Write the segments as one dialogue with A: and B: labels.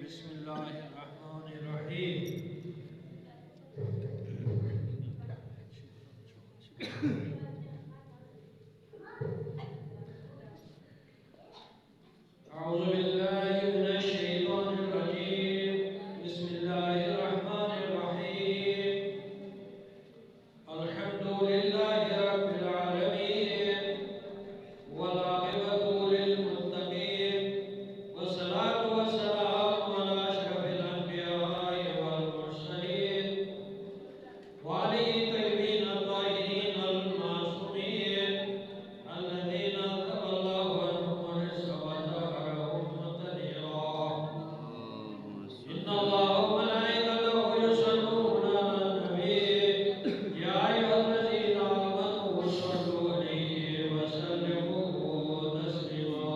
A: بسم الله الرحمن الرحيم. أعوذ بالله من الشيطان الرجيم. بسم الله الرحمن الرحيم. الحمد لله رب العالمين والعاقبة للمتقين والصلاة والسلام على أشرف الأنبياء والمرسلين وعلي الطيبين الطاهرين المعصومين الذين أذهب الله عنهم الرزق وطهرهم تطهيرا. إن الله وملائكته يصلون على النبي يا أيها الذين آمنوا صلوا عليه وسلموا تسليما.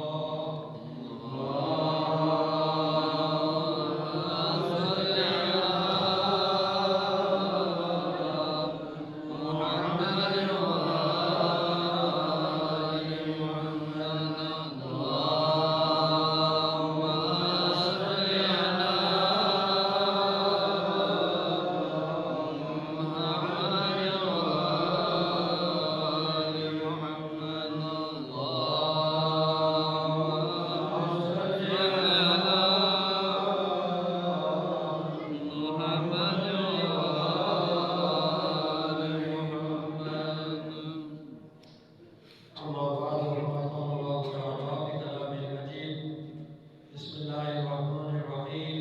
A: أما بعد فقد قال الله تعالى في كلامه المجيد. بسم الله الرحمن الرحيم.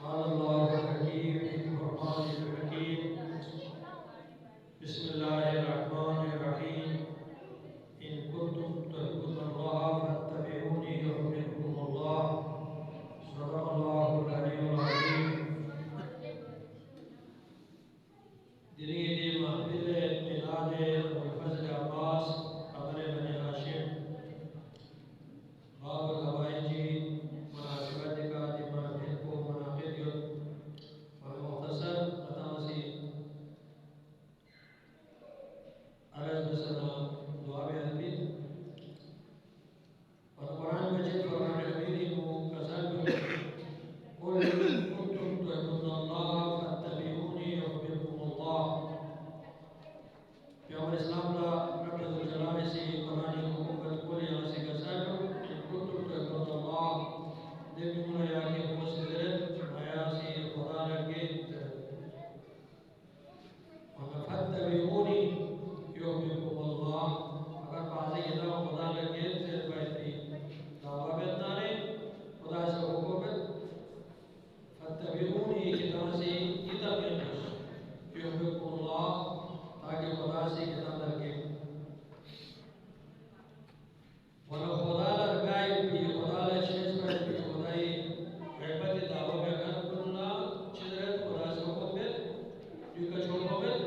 A: قال الله الحكيم في القرآن الحكيم. بسم الله الرحمن الرحيم. إن كنتم تحبون الله فاتبعوني يحببكم الله. صدق الله العلي العظيم. دینی محفل میلاد ابوالفضل عباس قمر بنی ہاشم باب الحوائج مناسبت کا محفل کو منعقد اور مختصر متاثر عرض بسنا دعا حمید اور قرآن مجید قرآن حمید کو قسم قل كنتم تحبون الله فاتبعوني يحببكم الله. پیغمبر اسلام کا رب الجلال سے قرآن حکومت کو یہاں سے قسم ان كنتم تحبون الله دیکھوں یا کہ وہ سدرت آیا سے خدا لگے فاتبعوني يحببكم الله. اگر بعضی ادا خدا لگے سے بیٹھی دعویٰ بیتانے خدا سے حکومت فاتبعوني کتاب سے کتاب انجس يحببكم الله تاکہ خدا سے کتاب لگے ولو خدا لگائے بھی خدا لشیز پر بھی خدای غیبت دعویٰ بیان کرنا چدرت خدا سے حکومت جو کچھ حکومت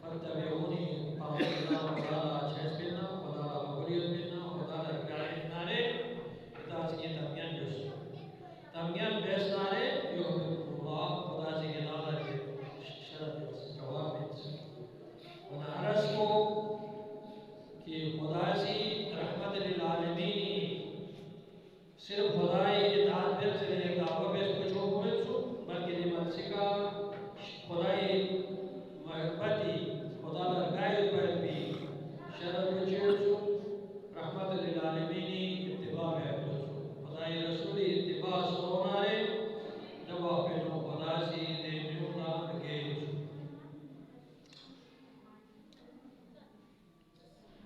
A: فاتبعوني خدا لشیز بنا خدا لغوریت بنا خدا لگائے نارے کتاب سے کتاب انجس تمیان بیسنارے يحببكم الله خدا سے کتاب لگے شرط جواب ونعرض کو کہ خدا سے رحمت للعالمین صرف خدای اطاعت پر سے ایک دعویٰ بیس کچھ حکومت سو بلکہ نعمت سکا خدای محبتی خدا لگائے پر بھی شرط چیز سو رحمت للعالمین اتباع محبت سو خدای رسولی اتباع سونارے جواب پہنو خدا سے دے میونا لگے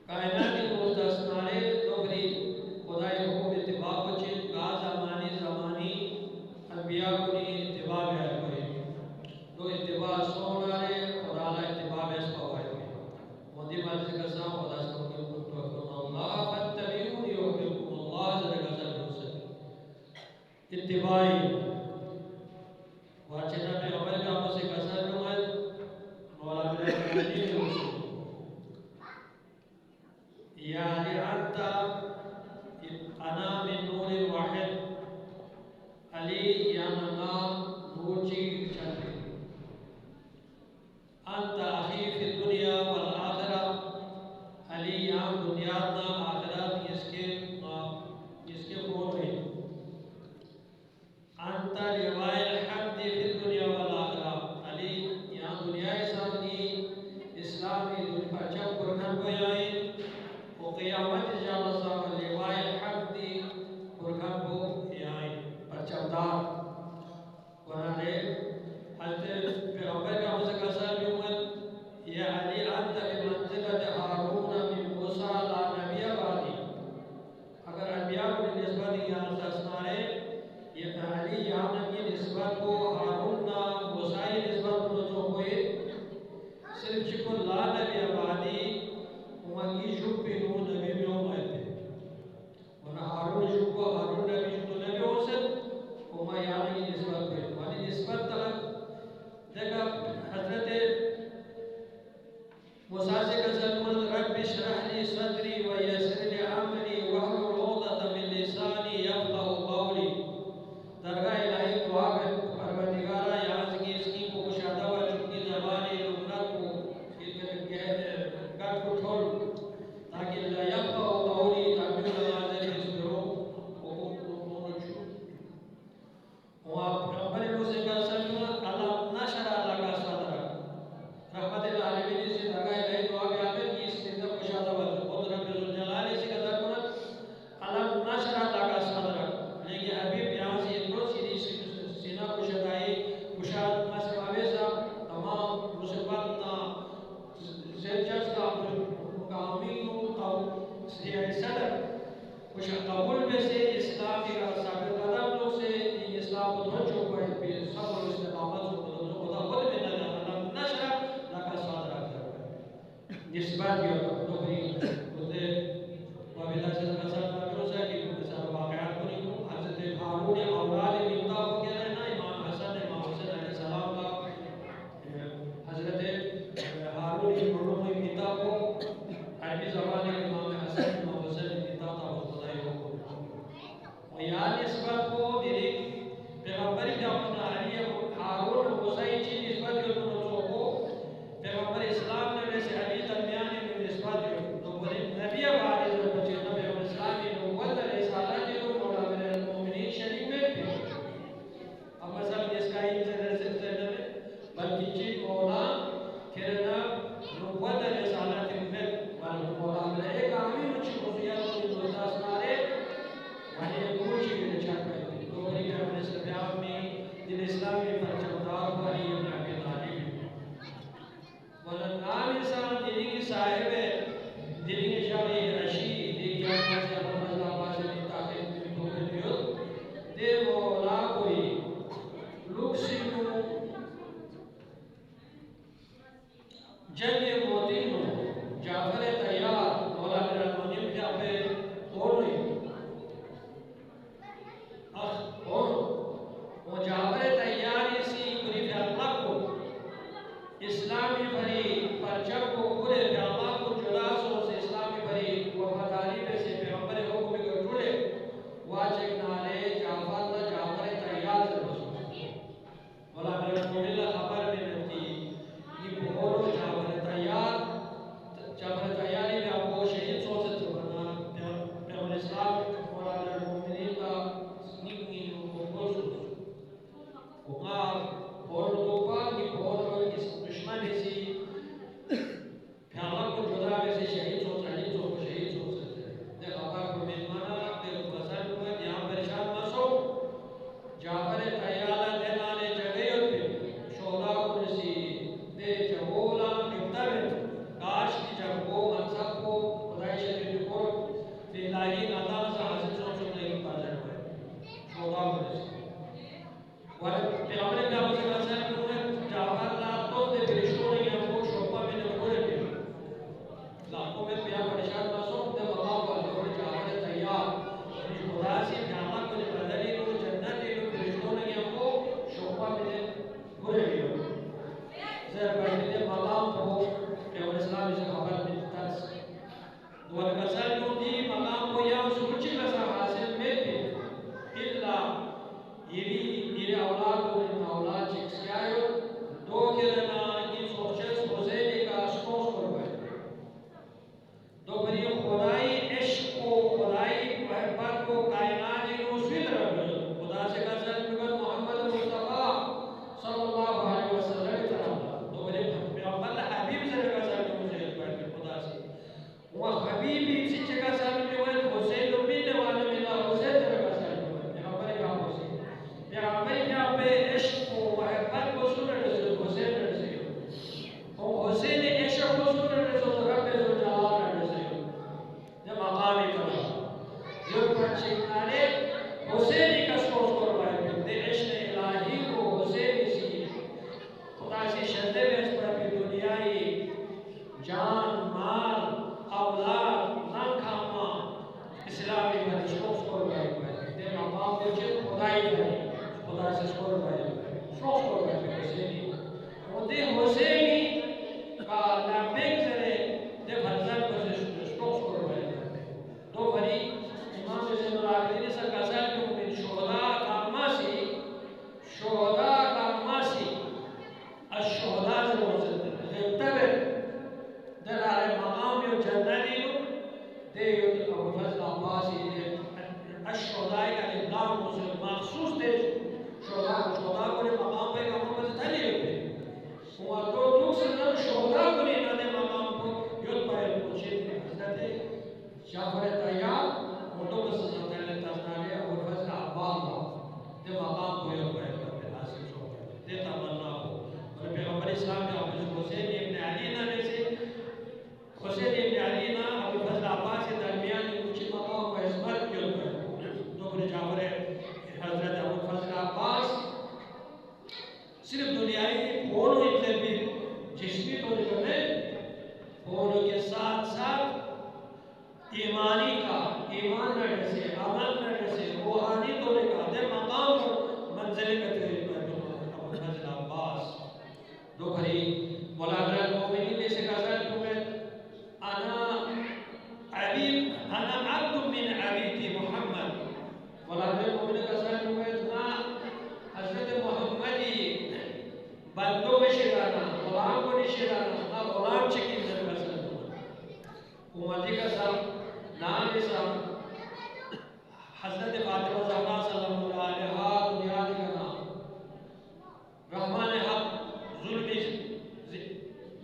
A: کائنات کی دوست اسنارے دوگری خدای حکم اتباع کو چین گاہ زمانی انبیاء کو نہیں اتباع بیار کرے تو اتباع سونارے خدا لا اتباع بیس پاوائے ہوئے مودی مالسی قسم خدا سے حکم تو اللہ فاتبعونی یحببکم اللہ ذرا غزل حسن اتباعی واچنا پہ عمل کا سے قسم نمائد مولا بلے حسن يعني أنت أنا من نور واحد علي يا منا نور جي أنت أخي في صدري ويسر لي أمري واحلل عقدة من لساني يفقهوا قولي. درگاہ الہی دعا ہے پروردگارا یہاں کی اسکی کو کشادہ و چکی زبانی لبنات کو گھر کو ٹھول تاکہ لا يفقهوا قولي تاکہ نمازیں اسکروں حکم چھو وپر روزے کا سلمہ اللہ نشرہ لگا صدرہ رحمت العالمین سے درگاہ الہی دعا کے آمین کی استندہ کشادہ و خود رب الجلال سے قدر کنت اللہ نشرہ لگا صدرہ لیکن حبیب یہاں سے اتنو سینہ کشدائی کشاد نصر آویزہ تمام مصیبتنا زلجز کا مقامین و سیائی صدر کشاد قبول میں سے اسلامی کا ثابت قدم لوگ سے اسلام کو دھنچو پائے پھر صبر و استقامت و خدا خود میں نظر اللہ نشرہ لگا صدرہ کرتا ہے نسبت یہ دوبری خودے وابدہ سے مسئلہ مدروسہ کی مثال واقعات کو نہیں ہوں حضرت ہارون اولاد ممتا کو کہہ رہے نا امام حسن علیہ السلام کا حضرت ہارون ممتا کو عربی زبان کے امام حسن ممتا تھا وہ خدای کو اور یہاں نسبت کو دیکھ پیغمبری کا اپنا علیہ ہارون حسین چی نسبت کے انہوں کو پیغمبر اسلام نے ویسے علی درمیان میں نسبت جو تو بڑے نبی آباد ہے جو بچے نبی اسلامی نبوت رسالت جو مولا میرے المومنین شریف میں بھی اب مثلا اس کا ہی سلسلے میں بلکہ چیز مولا کھرنا نبوت رسالت میں مولا میرے ایک آمین اچھی خصوصیات کو دوستاس مارے وہاں ایک کوچی بھی نچار پائے تو بڑی کہ اپنے سبیاب میں دل اسلامی پر چودار بھائی ابن ابی طالب ولنعام انسان دلی کی صاحب ہے دلی کی شاہی رشید دیکھ جانا سے ابو مزلہ بازی تاکہ میں دھوکے دیو دے مولا کوئی لکسنو جنگ موتینو جعفر تیار مولا میرا المنیم کیا پہ توڑی وہ جعفر تیاری سی قریب اللہ کو اسلامی بھری پرچم کو پورے پیغمبر کو جدا سو سے اسلامی بھری وفاداری میں سے پیغمبر حکم کو جڑے واجب نالے جعفر تیار سے رسول مولا میرا مومن خبر میں نتی یہ بہورو جعفر تیاری میں آپ کو شہید سو سے بنا پیغمبر اسلام مولا میرا مومنین کا نگنی کو سو وہاں اور دوپا کی بہت دشمن ایسی پیغمبر کو جدا میں سے شہید سو شہید سو سکتے دے خبر کو مہمانا دے بسر کو یہاں پریشان مسو جعفر تیالہ دیلانے جگیت پہ شہدہ کو نسی دے جبولا مکتبت کاش کی جب کو منصب کو خدای شریف کو دے الہی نظام سے حاصل سو نہیں پازر ہوئے شہدہ کو نسی پیغمبر کا مسئلہ مسئلہ کیوں جعفر لاتوں دے فرشتوں نے ہم کو شوپا میں نے پورے بھی لاکھوں میں پیا پریشان مسوں دے مقام والے اور جعفر تیار خدا سے جامع کو بدلی کو جنت کے فرشتوں نے ہم کو شوپا میں نے پورے بھی زیر بڑھتے مقام کو کہ وہ اسلام سے خبر میں ترس دور کسر کیوں دی مقام کو یا سوچی کسا حاصل میں بھی اللہ یہ اولاد کو ان اولاد چکس کیا ہے دو کھرنا کی سوچس حسینی کا اشکوس کروائے دو بری خدای عشق کو خدای محبت کو کائناتی روسوی طرف خدا سے قصد مگر محمد مصطفیٰ صلی اللہ علیہ وسلم طرف دو بری پیغمبر حبیب سے قصد مجھے خدا سے وہ حبیبی سے قصد میں ہوئے حسین امین والا ملا حسین طرف قصد پیغمبر کا حسین پیغمبر کیا پہ عشق کو محبت کو سن رہے سے حسین رہے سے حسین عشق کو سن رہے سے رب جو جلال رہے سے جب مقامی کرا جو پرچکانے حسینی کا سوچ کروائے دے عشق الہی کو حسینی سی خدا سے شدے میں اس پر بھی دنیای جان مال اولاد نان کھاما اسلامی پر سوچ کروائے دے مقام کو جب خدای کرے خدا سے سکور بھائی سوچ کو بھائی حسینی وہ دے حسینی کا نامک سرے دے بھرزن پر سے سوچ الفضل عباسي الشهداء الإبلاغ مخصوص تيج شهداء کو مقام پہ کام پر تھلی ہوتے وہ تو دوسرے شہداء کو نہ مقام کو یوت پائے پوچھے حضرت جعفر طیار موٹو بس سنتنے تاسنارے اور فضل عباس دے مقام کو یوت پائے کرتے حاصل ہو دے تمنا ہو اور پیغمبر اسلام نے حافظ حسین ابن علی نے سے حسین ابن علی نے ابو فضل عباس کے درمیان کچھ مقام کو عصمت یوت پائے تو پھر جعفر حضرت ابو فضل عباس صرف دنیائی پھولوں اتنے بھی جسمی طور پر نہیں پھولوں کے ساتھ ساتھ ایمانی کا ایمان رہنے سے عمل رہنے سے روحانی طور کا دے مقام منزل کا تیری پر ابو فضل عباس دو بھری مولا امیر المومنین نے سے کہا تمہیں انا عبد من عبید محمد مولا امیر المومنین کا ساتھ تمہیں حضرت محمدی بندوں میں شیرانا غلام کو نہیں شیرانا غلام چکین در بسر امتی کا سب نام اسم حضرت فاطمہ زہرا صلی اللہ علیہ دنیا کا نام رحمان حق ظلم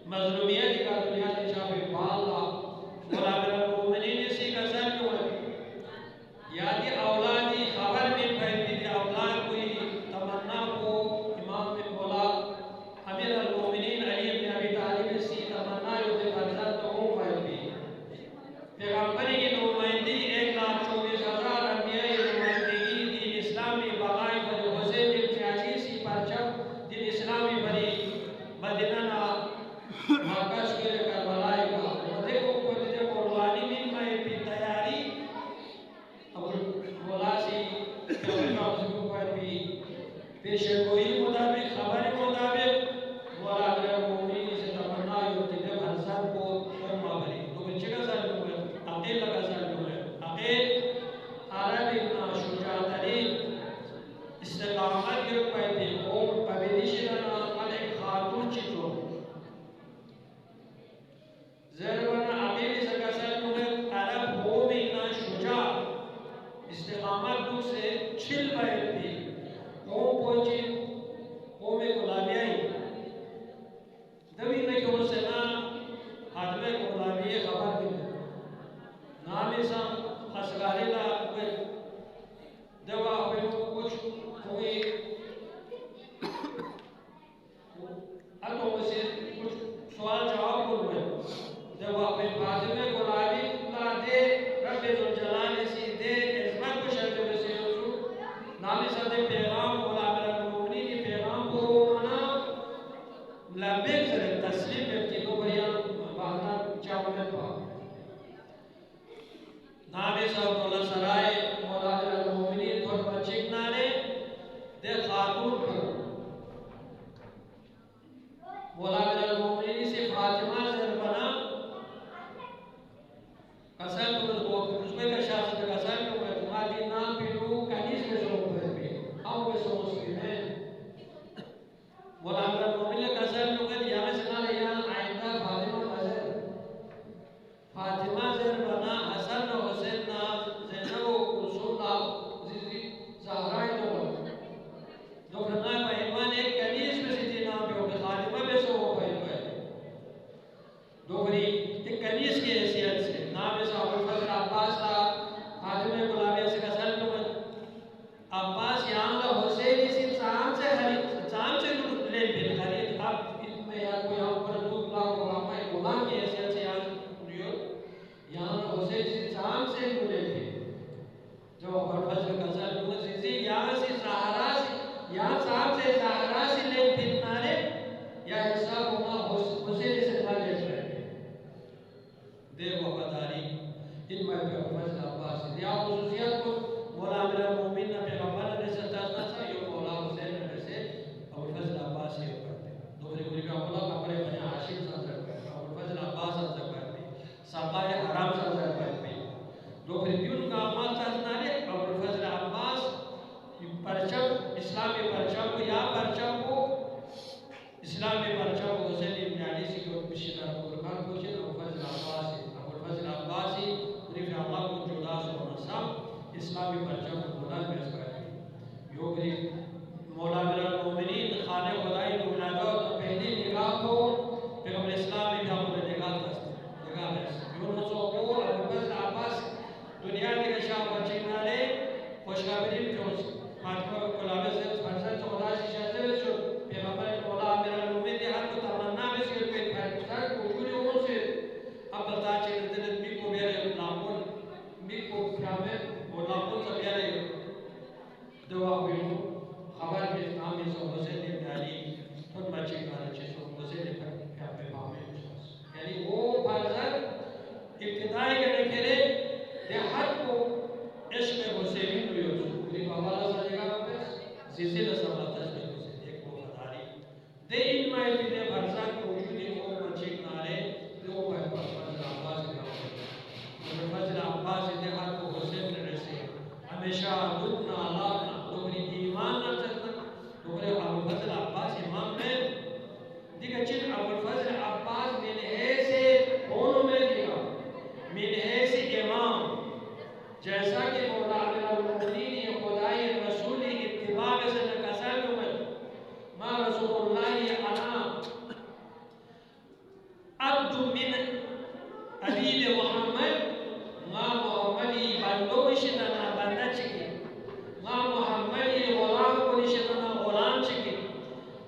A: مظلومیت کا دنیا کی چاپے بالا مولا امیر المومنین اسی کا سر کیوں ہے یادی اولادی خبر میں پہنی تھی اولاد کوئی تمنا کو امام میں مولا امیر المومنین علی ابن ابی طالب سی تمنا ہوتے فرزند تو ہوں پہنی پیغمبری کی نمائندی 1,24,000 انبیاء نمائندگی دین اسلامی بغائی پر حسین ابن علی سی پرچم دین اسلامی بری مدینہ مرکز کے کربلائی کا مدے کو پردے قربانی میں بھی تیاری اب مولا سی پیغمبر پر بھی پیشے کوئی مطابق خبر مطابق مولا امیر المومنین سے تمنا ہوتی ہے فرزند کو مابری تو بچے کا سال ہوئے عقیل کا سال ہوئے عقیل عرب ابن شجاعت علی استقامت کے اوپر تھی قوم پبیدیشی لنا ملک خاتون چیتو زیروانا عقیل سے کا سال ہوئے عرب قوم ابن شجاعت استقامت دو سے چھل پائے تھی قوم پہنچی قوم غلامیائی دبی نکی حسینہ حدمے غلامی خبر دی نامی سام خسگاری لا کوئی دوا ہوئے کچھ کوئی اتو سے کچھ سوال جواب ہوئے دوا ہوئے فاطمہ غلامی لا دے رب ذوالجلال سی دے عظمت کو شرط سے نامی سام دے پیغام مولا امیر المومنین کی پیغام کو منا لبیک سے تسلیم بیٹی کو بیان بہنا چاہونے پا نامی صاحب مولا سرائے مولا امیر المومنین پر بچک نارے دے خاتون پر مولا امیر المومنین سے فاطمہ زر بنا قسم تو اس میں کا شاست قسم تو میں تمہاری نام پہ لوگ کنیز میں سوک پر بھی ہم میں سوک میں مولا امیر المومنین قسم تو میں یہاں سے نہ لیا آئندہ فاطمہ زر بنا حسن و حسین نام زینب و کلثوم نام زہرائی نام جو فرمایا بہنوان ایک کنیز میں سے تھی نام پہ ہوگی خاتمہ میں سے ہو گئی دوبری ایک کنیز کی حیثیت سے نام سے ابو فضل عباس تھا خاتمہ غلامیہ سے کسل نمت عباس یہاں کا حسین اسی چاند سے لے پھر خرید اب اس میں یا کوئی ہم پر دودھ غلام کی حیثیت سے یہاں حسین اسی چاند سے لے پھر جو ابو فضل کسل نمت یہاں سے سہارا سے یہاں چاند سے سہارا سے لے پھر نارے یا حساب ہونا حسین سے نہ لے پھر دے وفاداری ان میں ابو فضل عباس دیا خصوصیت کو مولا امیر المومنین نے پیغمبر نے ستاسنا سا یہ مولا حسین نے سے ابو فضل عباس سے کرتے دوسری کوئی کا مولا کپڑے بنے عاشق سازر کرتے ابو فضل عباس سازر کرتے سقائے حرام سازر کرتے دوسری دیون کا عمال سازنا لے ابو فضل عباس پرچم اسلامی پرچم کو یا پرچم کو اسلامی پرچم کو حسین ابن علی سے کو بشیدہ قربان کو چھے ابو فضل عباس فضل عباسی رفع الله جداس ونصاب اسلامی پرچم بلند پیش کرے یوگری مولا میرا المومنین خانہ خدای دولادا پہلی نگاہ کو پیغمبر اسلام نے کیا بولے نگاہ یونس و ابو بکر عباس دنیا کے شاہ بچے نارے خوشخبری جو فاطمہ کلابے سے فرزند خدا سے شہزادے جو پیغمبر مولا میرا المومنین ہر کو تمنا میں سے پہ پھر کو پوری عمر سے اب بتا چلے دل بھی کو میرے لاپن بھی کو کامل اور لاپن سب یارے دعا ہوئی خبر کے نام سے حسین ابن علی خود بچے نارے چیز کو حسین ابن علی یعنی وہ فرزند ابتدائی کرنے کے لیے دیہات کو عشق حسینی ہوئی پوری بابالا سجے گا زیزی لسما تجھے حسین ایک وہ خداری دے ان مائل بھی دے فرزند کو وجودی وہ بچے نارے دو فضل عباس فضل عباس دیہات کو حسین نے رسے ہمیشہ دکنا لانا دوبری ایمان نہ چلنا دوبری ابو فضل عباس امام میں دیکھا چن ابو فضل عباس من حیث کونوں میں دیا من حیث امام جیسا کہ مولا امیر المؤمنین خدای رسول اتباع سے نکسل میں ما رسول اللہ انا عبد من عبید محمد ما محمدی بندو شدنا بندہ چکی ما محمدی غلام کو شدنا غلام چکی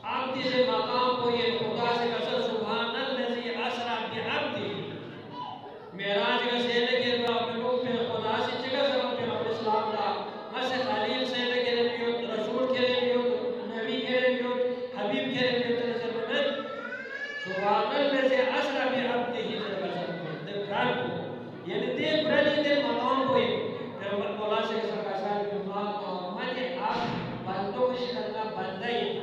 A: عبد سے مقام کو یہ خدا سے قسم سبحان الذی اسرا بعبدہ معراج کا سیلے کے اپنوں پہ خدا سے چکا سلام پہ رب اسلام دا مسے خلیل سیلے کے لیے رسول کے لیے نبی کے لیے حبیب کے لیے سبحان الذی اسرا بعبدہ یعنی دے برلی دے مقام کوئی پھر مولا سے سرکاسان کی محمد آپ بندوں کے شکلنا بندہ ہی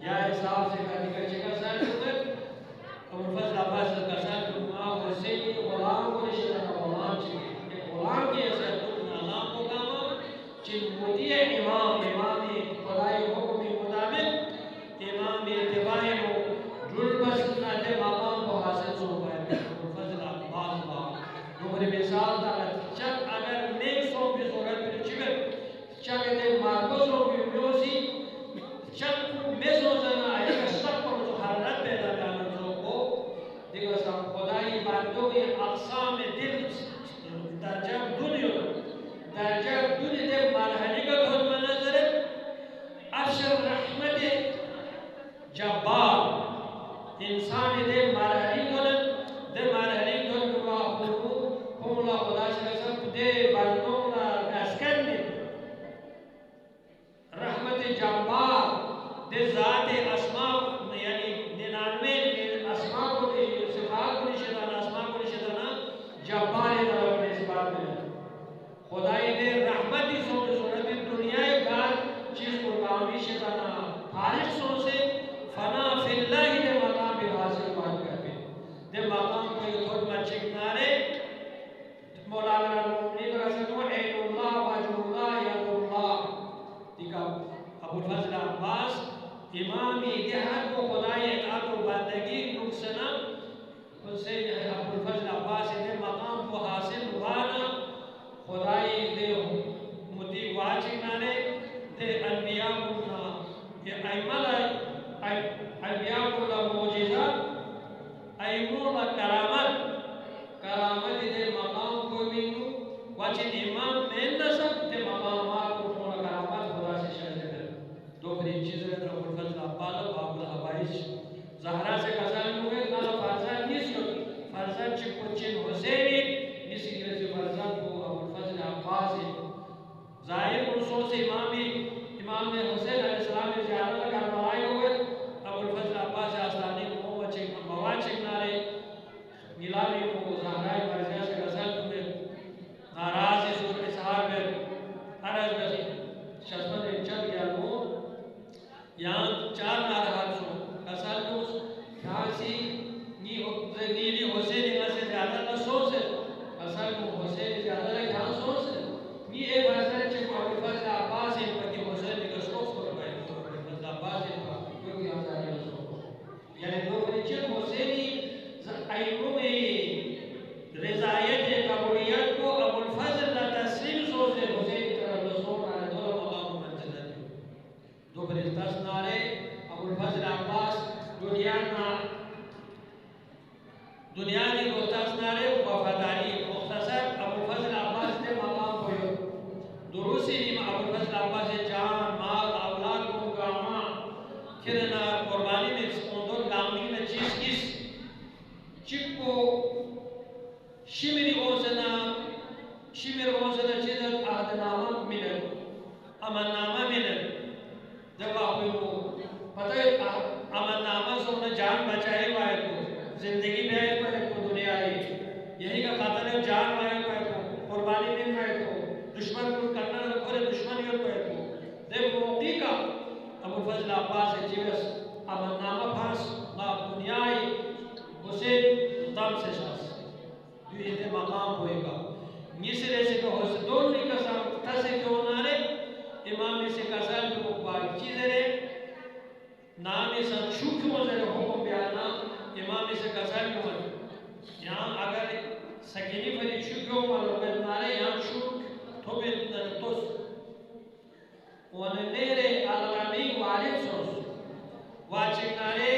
A: یا حساب سے کہتی کہ چکا سال ہوگت اور فضل عباس سرکاسان کی حسین غلام کو شکلنا غلام چکی غلام کی ایسا دکھنا اللہ کو کاما چن مودی امام خدای حکم مطابق امام اتباع ہو جل بس نہ دے مقام کو حاصل سو پائے فضل عباس دوبری مثال دارد چک اگر نیک سو بھی صورت پر چگر چک دے مارکو سو بھی میوزی چک میزو زنا آئے گا شک پر جو حرارت پیدا کرنا سو کو دیکھو سب خدای بندوں کی اقسام دل درجہ دنیا دے مرحلی کا خود منظر افشر رحمت جبار انسان دے مرحلی دولت دے مرحلی دولت اللہ خدا سے سب دے بندوں کا اسکن میں رحمت جبار دے ذات اسماء یعنی 99 اسماء کو دے صفات کو نشدانا اسماء کو نشدانا جبار طرف میں اس بات میں خدای دے رحمتی سو صورت دنیا گار چیز کو کامی شدانا فارغ سو سے فنا فی اللہ دے مقام بھی حاصل بات کرتے دے مقام کو یہ خود مچک نارے مولا میرا المؤمنین کا سنو عین اللہ وجہ اللہ ید اللہ دیکھا ابو الفضل عباس امامی دیہات کو خدای اطاعت و بندگی نقصنا حسین ابو الفضل عباس نے مقام کو حاصل ہوانا خدای دے مطیب واچی نانے دے انبیاء کنا انبیاء کنا موجزہ ایمون کرامت دے مقام کو مینو واچن امام میں نسب دے مقامات کو پورا کرامات خدا سے شہر دے دو بری چیزیں در ابو الفضل عباس باب الحبائش زہرا سے قسم ہوئے نالا فرزان نیس کو فرزان چکوچن حسینی نسی گرسی فرزان کو ابو الفضل عباس ظاہر انسوں سے امام حسین علیہ السلام نے زیادہ کربلائی ہوئے ابو الفضل عباس آستانی کو مواد چکنا رہے نیلامی کو زہرائی مرزیہ سے غزل تمہیں ناراضی سور اسحار میں عرض میں شخصت ایک چل گیا لوں یہاں 4 نارہات سو غزل کو کھانسی نیلی حسین یہاں سے زیادہ نہ سو سے غزل کو حسین زیادہ نہ کھان سو سے یہ ایک غزل چکو ابو الفضل عباس ہے پتی حسین کا سوف کر پائے ابو الفضل عباس ہے کیونکہ ہم زیادہ نہ سو یعنی دو بچے حسینی ایمو میں رضایت قبولیت کو ابوالفضل لا تسلیم سوزے حسین کی طرف رسول علیہ دولہ مقام منزلت دو برستاس نارے ابوالفضل عباس دنیا کی دوستاس نارے وفاداری مختصر ابوالفضل عباس نے مقام ہوئے دروسی نیم ابوالفضل عباس جان مال اولاد کو گاما کھرنا قربانی میں سکوندر گامی میں چیز کس چک کو شمیر اوزنا چیزر آدنامہ منن امنامہ منن جب آپ کو پتہ ہے امنامہ سے انہیں جان بچائے باید کو زندگی بیائے باید کو دنیا آئی یہی کا خاطر ہے جان باید کو قربانی میں باید کو دشمن کو کرنا لکھو دشمنیت باید کو دیکھ موقعی کا ابوالفضل عباس جیوس امنامہ پھاس نا دنیا آئی اسے دم سے شاس یہ مقام ہوئے گا نیسرے سے کہ ہو سے دون نہیں کسا تسے کیوں نارے امام سے کسا جو باقی چیزیں رہے نامی سن شوکیوں سے حکم بیانا امام سے کسا کیوں ہے یہاں اگر سکینی فری شوکیوں ملوکت نارے یہاں شوک تھوبے توس وننیرے علمی والد سوس واچک نارے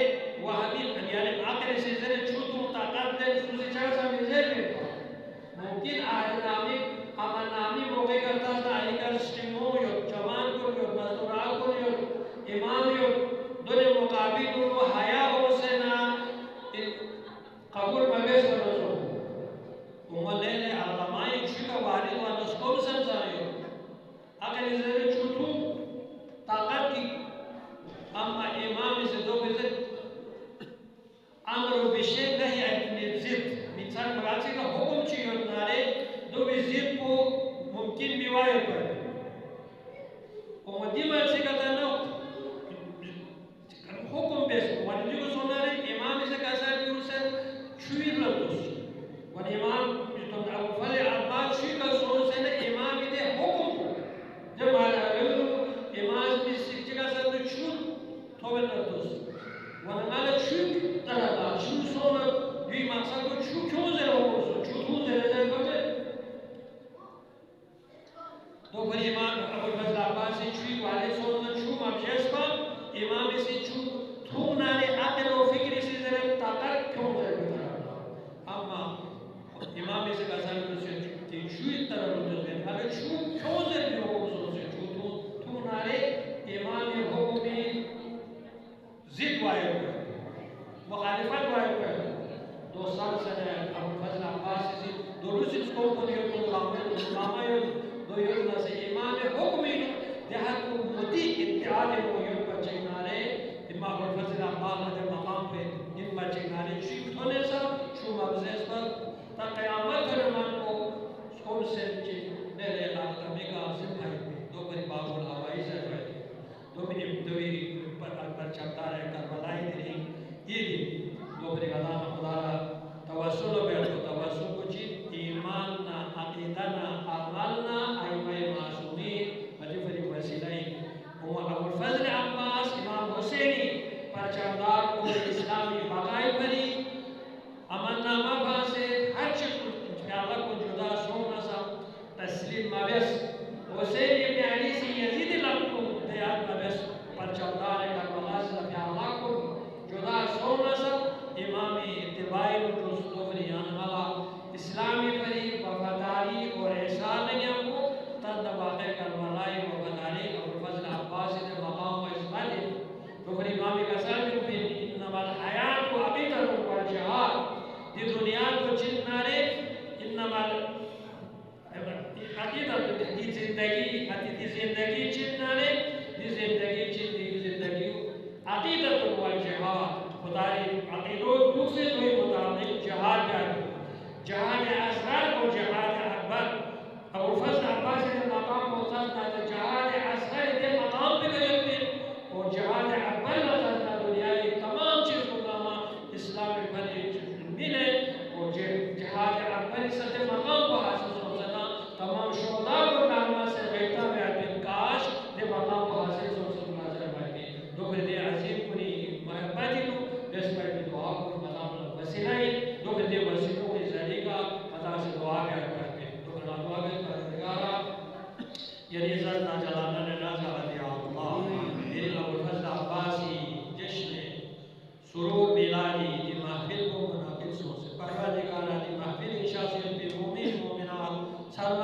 A: وحبی یعنی آخر سے زر چھوٹوں طاقت دے سوزی چاہ سا مزید بیتا ممکن آدنامی امنامی موقع کرتا تھا ایکر سٹیمو یا جوان کو یا مزدورال کو یا امام یا دونی مقابل کو حیاء ہو سے نا قبول مبیس ورزو امالین علمائی شکا والد و نسکوم سمزائیو اگر زر چھوٹوں طاقت کی اما امام سے دو بزد امر بشیء نہیں ہے ضد انسان مراسی کا حکم چیئے نارے دو بھی ضد کو ممکن بیوائے پر مدی مرسی کہتا نا حکم بیس ونی کو سونا رہے امام سے کہتا ہے کہ اسے شویر لگوس ون امام ابوالفضل عباس شویر کا سونا سے نا امام دے حکم کو جب امام بھی سکھ جگہ سے تو چھوٹ توبه نردوست و نمال چوک دارد چوک سوم بی مقصد کو چوک کیوں زیر آورد چوک کیوں زیر کرده دو پر امام ابوالفضل عباسی چوک والد سوم چوک مبجس با امام سی چوک تو ناری عقل و فکری سی زیر طاقت کیوں زیر کرده اما امام سی قسم کنید که چوک طرف رو زیر اگر چوک کیوں زیر بی آورد چوک تو ناری امام حکمی زد وائر پر مخالفت وائر پر 2 سال سنه ابوالفضل عباسی درست اس کو کنید تو لامه دو یوزنا سے امام حکمی دیہات کو مدی اتحاد مویون پر چکنارے امام ابوالفضل عباس کے مقام پہ ان پر چکنارے شیف ہونے سا شو مبزیز پر تا قیامت رمان کو سکون سے میرے علاقہ میں کا عظم ہے دو بری باب الہوائی سے رہے دو بری پر چپتا رہے کربلائی دری یہ دی دو بری غدان خدا توسل و بیعت و توسل کو چیز ایماننا عقیدنا عملنا ایمہ معصومی مجفری وسیلہی ابوالفضل عباس امام حسینی پرچاندار کو اسلامی بقائی پری امن نامہ باسے ہر چیز پیالہ کو جدا سونا سا تسلیم مبیس حسین ابن علی سے یزید لکھو دیات مبیس پرچاندار کربلا سے پیالہ کو جدا سونا سا امامی اتباعی و جستوری انمالا اسلامی پری وفاداری اور احسان نہیں کو تند واقع کربلائی وفاداری ابوالفضل عباسی نے مقام و اسمالی تو پھر امامی قسم کو بھی انما الحیات و عقیدت و الجہاد دی دنیا کو چننارے انما عقیدت دی زندگی چننارے دی زندگی عقیدت و الجہاد خدای عقیدو دوسرے دوئی مطابق جہاد جاری جہاد اصغر اور جہاد اکبر ابوالفضل عباسی نے مقام موسیٰ تھا جہاد اصغر دے مقام پہ گئے تھے اور جہاد اکبر نظرنا دنیا کی تمام چیز کو نامہ اسلامی بنی ملے اور جہاد اکبر اس سے مقام کو حاصل ہونا تمام